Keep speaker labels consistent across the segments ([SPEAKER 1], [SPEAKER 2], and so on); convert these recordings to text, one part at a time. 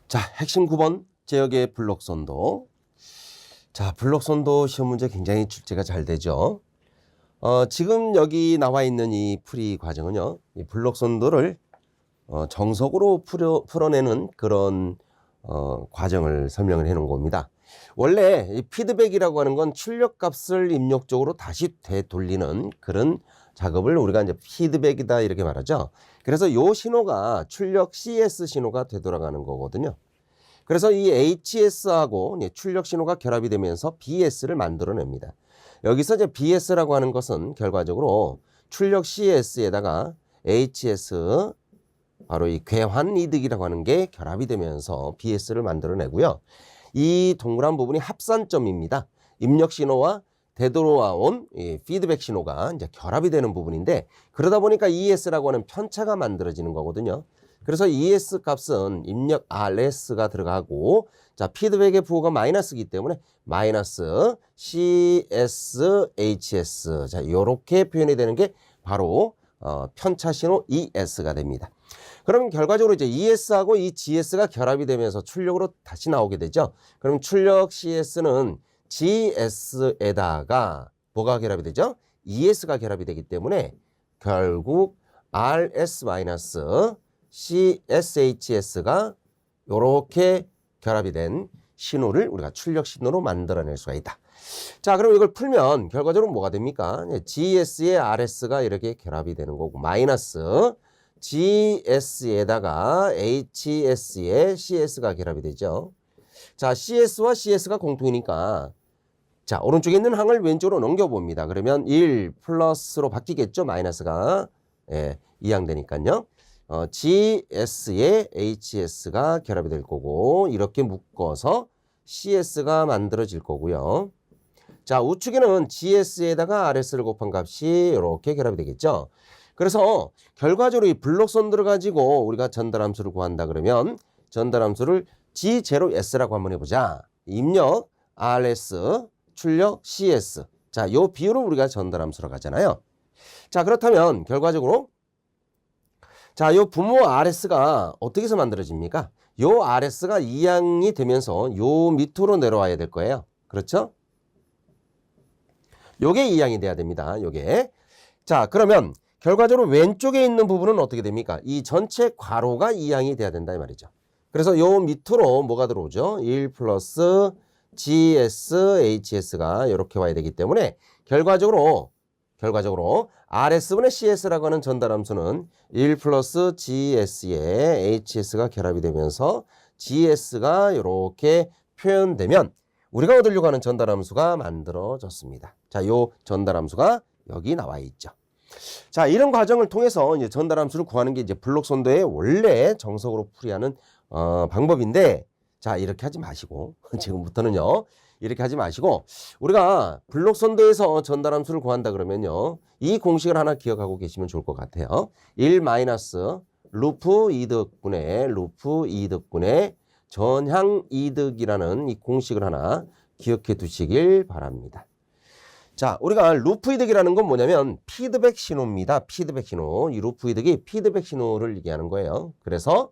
[SPEAKER 1] 자, 핵심 9번 제역의 블록선도. 자, 블록선도 시험 문제 굉장히 출제가 잘 되죠. 지금 여기 나와 있는 이 풀이 과정은요, 이 블록선도를 정석으로 풀어내는 그런 과정을 설명을 해 놓은 겁니다. 원래 이 피드백이라고 하는 건 출력값을 입력적으로 다시 되돌리는 그런 작업을 우리가 이제 피드백이다 이렇게 말하죠. 그래서 이 신호가 출력 CS 신호가 되돌아가는 거거든요. 그래서 이 HS하고 출력 신호가 결합이 되면서 BS를 만들어냅니다. 여기서 이제 BS라고 하는 것은 결과적으로 출력 CS에다가 HS, 바로 이 괴환 이득이라고 하는 게 결합이 되면서 BS를 만들어내고요. 이 동그란 부분이 합산점입니다. 입력 신호와 되돌아온 이 피드백 신호가 이제 결합이 되는 부분인데, 그러다 보니까 ES라고 하는 편차가 만들어지는 거거든요. 그래서 ES 값은 입력 RS가 들어가고, 자, 피드백의 부호가 마이너스이기 때문에 마이너스 CSHS. 자, 요렇게 표현이 되는 게 바로 편차 신호 ES가 됩니다. 그럼 결과적으로 이제 ES하고 이 GS가 결합이 되면서 출력으로 다시 나오게 되죠. 그럼 출력 CS는 GS에다가 뭐가 결합이 되죠? ES가 결합이 되기 때문에 결국 RS-CSHS가 이렇게 결합이 된 신호를 우리가 출력 신호로 만들어낼 수가 있다. 자, 그럼 이걸 풀면 결과적으로 뭐가 됩니까? GS의 RS가 이렇게 결합이 되는 거고, 마이너스 GS에다가 HS의 CS가 결합이 되죠. 자, CS와 CS가 공통이니까, 자, 오른쪽에 있는 항을 왼쪽으로 넘겨봅니다. 그러면 1 플러스로 바뀌겠죠. 마이너스가. 예, 이항되니까요. GS에 HS가 결합이 될 거고, 이렇게 묶어서 CS가 만들어질 거고요. 자, 우측에는 GS에다가 RS를 곱한 값이 이렇게 결합이 되겠죠. 그래서 결과적으로 이 블록선도를 가지고 우리가 전달함수를 구한다 그러면 전달함수를 G0S라고 한번 해보자. 입력 RS, 출력 CS. 자, 요 비율을 우리가 전달함수로 가잖아요. 자, 그렇다면 결과적으로 자, 요 분모 RS가 어떻게 해서 만들어집니까? 요 RS가 이항이 되면서 요 밑으로 내려와야 될 거예요. 그렇죠? 요게 이항이 돼야 됩니다. 요게. 자, 그러면 결과적으로 왼쪽에 있는 부분은 어떻게 됩니까? 이 전체 괄호가 이항이 돼야 된다 이 말이죠. 그래서 요 밑으로 뭐가 들어오죠? 1 플러스 GS, HS가 이렇게 와야 되기 때문에 결과적으로 RS분의 CS라고 하는 전달함수는 1 플러스 GS에 HS가 결합이 되면서 GS가 이렇게 표현되면 우리가 얻으려고 하는 전달함수가 만들어졌습니다. 자, 요 전달함수가 여기 나와 있죠. 자, 이런 과정을 통해서 이제 전달함수를 구하는 게 이제 블록선도의 원래 정석으로 풀이하는 방법인데, 자, 이렇게 하지 마시고 지금부터는요. 이렇게 하지 마시고 우리가 블록선도에서 전달함수를 구한다 그러면요. 이 공식을 하나 기억하고 계시면 좋을 것 같아요. 1 마이너스 루프 이득분의 전향 이득이라는 이 공식을 하나 기억해 두시길 바랍니다. 자, 우리가 루프 이득이라는 건 뭐냐면 피드백 신호입니다. 피드백 신호. 이 루프 이득이 피드백 신호를 얘기하는 거예요. 그래서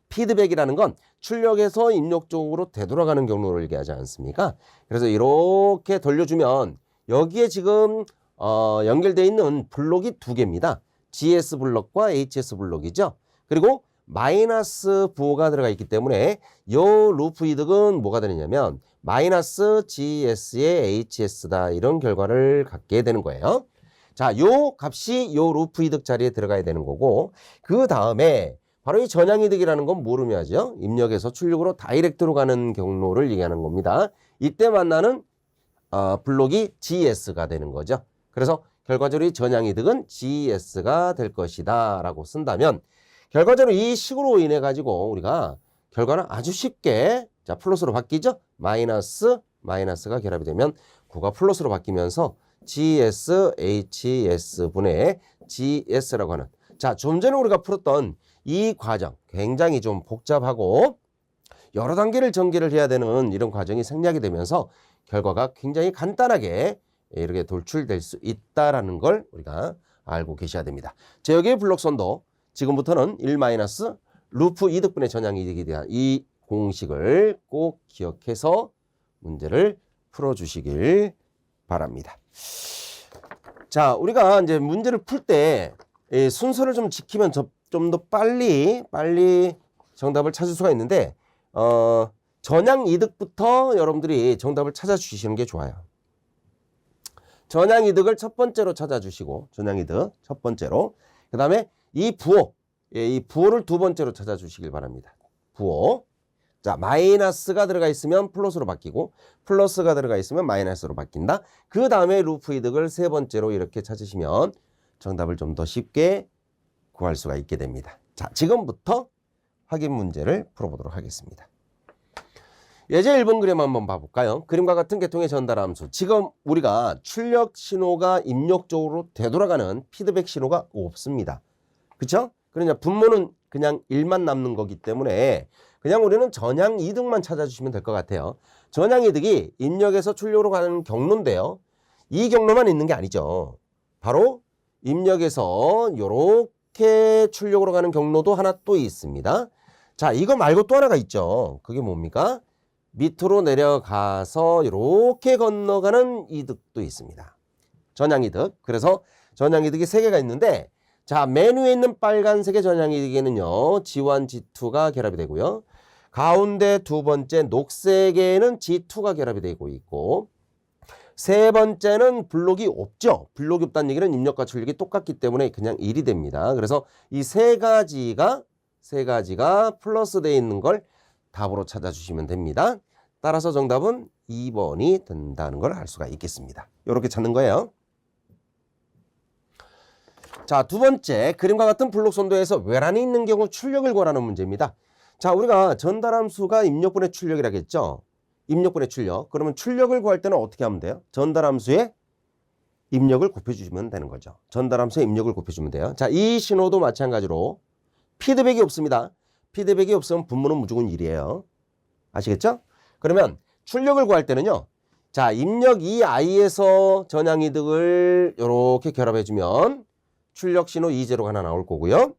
[SPEAKER 1] 피드백이라는 건 출력에서 입력 쪽으로 되돌아가는 경로를 얘기하지 않습니까? 그래서 이렇게 돌려주면 여기에 지금 연결되어 있는 블록이 두 개입니다. GS 블록과 HS 블록이죠. 그리고 마이너스 부호가 들어가 있기 때문에 이 루프 이득은 뭐가 되느냐면 마이너스 GS의 HS다 이런 결과를 갖게 되는 거예요. 자, 요 값이 요 루프 이득 자리에 들어가야 되는 거고, 그 다음에 바로 이 전향 이득이라는 건 뭐로 하죠? 입력에서 출력으로 다이렉트로 가는 경로를 얘기하는 겁니다. 이때 만나는 블록이 GS가 되는 거죠. 그래서 결과적으로 이 전향 이득은 GS가 될 것이다 라고 쓴다면 결과적으로 이 식으로 인해 가지고 우리가 결과는 아주 쉽게 자 플러스로 바뀌죠. 마이너스가 결합이 되면 9가 플러스로 바뀌면서 GS, HS분의 GS라고 하는, 자, 좀 전에 우리가 풀었던 이 과정 굉장히 좀 복잡하고 여러 단계를 전개를 해야 되는 이런 과정이 생략이 되면서 결과가 굉장히 간단하게 이렇게 돌출될 수 있다라는 걸 우리가 알고 계셔야 됩니다. 제역의 블록선도 지금부터는 1 마이너스 루프 이득분의 전향이득에 대한 이 공식을 꼭 기억해서 문제를 풀어주시길 바랍니다. 자, 우리가 이제 문제를 풀 때 순서를 좀 지키면 좀 더 빨리 정답을 찾을 수가 있는데 전향이득부터 여러분들이 정답을 찾아주시는 게 좋아요. 전향이득을 첫 번째로 찾아주시고 전향이득 첫 번째로 그 다음에 이 부호를 두 번째로 찾아주시길 바랍니다. 부호. 자, 마이너스가 들어가 있으면 플러스로 바뀌고 플러스가 들어가 있으면 마이너스로 바뀐다. 그 다음에 루프 이득을 세 번째로 이렇게 찾으시면 정답을 좀 더 쉽게 구할 수가 있게 됩니다. 자, 지금부터 확인 문제를 풀어보도록 하겠습니다. 예제 1번 그림 한번 봐볼까요? 그림과 같은 계통의 전달함수. 지금 우리가 출력 신호가 입력 쪽으로 되돌아가는 피드백 신호가 없습니다. 그렇죠? 그러냐 분모는 그냥 1만 남는 거기 때문에 그냥 우리는 전향 이득만 찾아주시면 될 것 같아요. 전향 이득이 입력에서 출력으로 가는 경로인데요. 이 경로만 있는 게 아니죠. 바로 입력에서 이렇게 출력으로 가는 경로도 하나 또 있습니다. 자, 이거 말고 또 하나가 있죠. 그게 뭡니까? 밑으로 내려가서 이렇게 건너가는 이득도 있습니다. 전향이득. 그래서 전향이득이 3개가 있는데 자, 맨 위에 있는 빨간색의 전향이득에는요. G1, G2가 결합이 되고요. 가운데 두 번째 녹색에는 G2가 결합이 되고 있고 세 번째는 블록이 없죠. 블록이 없다는 얘기는 입력과 출력이 똑같기 때문에 그냥 1이 됩니다. 그래서 이 세 가지가 플러스 되어 있는 걸 답으로 찾아주시면 됩니다. 따라서 정답은 2번이 된다는 걸 알 수가 있겠습니다. 이렇게 찾는 거예요. 자, 두 번째 그림과 같은 블록 선도에서 외란이 있는 경우 출력을 구하라는 문제입니다. 자, 우리가 전달함수가 입력분의 출력이라고 했죠. 입력분의 출력. 그러면 출력을 구할 때는 어떻게 하면 돼요? 전달함수에 입력을 곱해주시면 되는 거죠. 전달함수에 입력을 곱해주면 돼요. 자, 이 신호도 마찬가지로 피드백이 없습니다. 피드백이 없으면 분모는 무조건 1이에요. 아시겠죠? 그러면 출력을 구할 때는요. 자, 입력 이 i에서 전향이득을 이렇게 결합해주면 출력 신호 2제로가 하나 나올 거고요.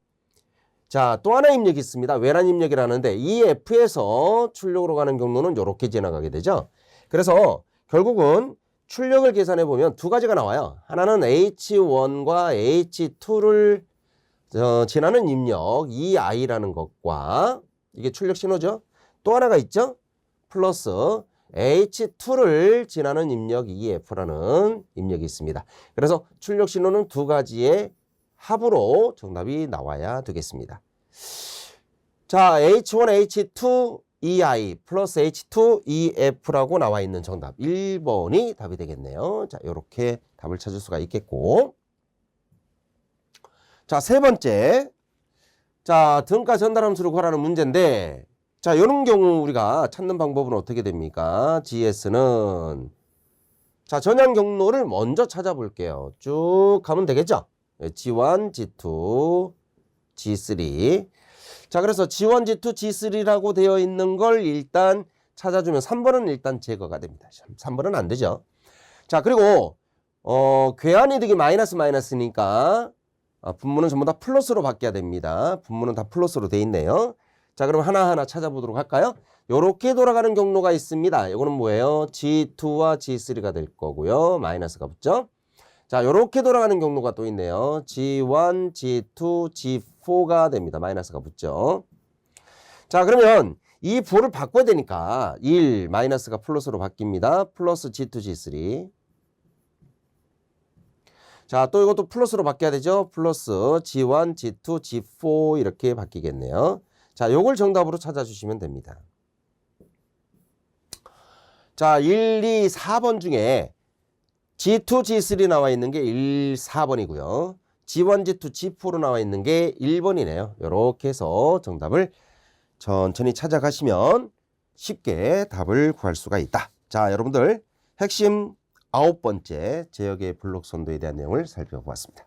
[SPEAKER 1] 자, 또 하나 입력이 있습니다. 외란 입력이라는데 이 F에서 출력으로 가는 경로는 이렇게 지나가게 되죠. 그래서 결국은 출력을 계산해 보면 두 가지가 나와요. 하나는 H1과 H2를 지나는 입력 EI라는 것과 이게 출력 신호죠. 또 하나가 있죠. 플러스 H2를 지나는 입력 EF라는 입력이 있습니다. 그래서 출력 신호는 두 가지의 합으로 정답이 나와야 되겠습니다. 자, H1, H2, EI 플러스 H2, EF라고 나와 있는 정답 1번이 답이 되겠네요. 자, 이렇게 답을 찾을 수가 있겠고 자, 세 번째 자, 등가 전달함수를 구하라는 문제인데 자, 이런 경우 우리가 찾는 방법은 어떻게 됩니까? GS는 자, 전향 경로를 먼저 찾아볼게요. 쭉 가면 되겠죠? G1, G2, G3 자, 그래서 G1, G2, G3라고 되어 있는 걸 일단 찾아주면 3번은 일단 제거가 됩니다. 3번은 안 되죠. 자, 그리고 괴한이득이 마이너스니까 분모는 전부 다 플러스로 바뀌어야 됩니다. 분모는 다 플러스로 돼 있네요. 자, 그럼 하나하나 찾아보도록 할까요? 요렇게 돌아가는 경로가 있습니다. 이거는 뭐예요? G2와 G3가 될 거고요. 마이너스가 붙죠? 자, 요렇게 돌아가는 경로가 또 있네요. G1, G2, G4가 됩니다. 마이너스가 붙죠. 자, 그러면 이 부호를 바꿔야 되니까 1, 마이너스가 플러스로 바뀝니다. 플러스 G2, G3. 자, 또 이것도 플러스로 바뀌어야 되죠. 플러스 G1, G2, G4 이렇게 바뀌겠네요. 자, 요걸 정답으로 찾아주시면 됩니다. 자, 1, 2, 4번 중에 G2, G3 나와 있는 게 1, 4번이고요. G1, G2, G4로 나와 있는 게 1번이네요. 이렇게 해서 정답을 천천히 찾아가시면 쉽게 답을 구할 수가 있다. 자, 여러분들 핵심 9번째 제역의 블록 선도에 대한 내용을 살펴보았습니다.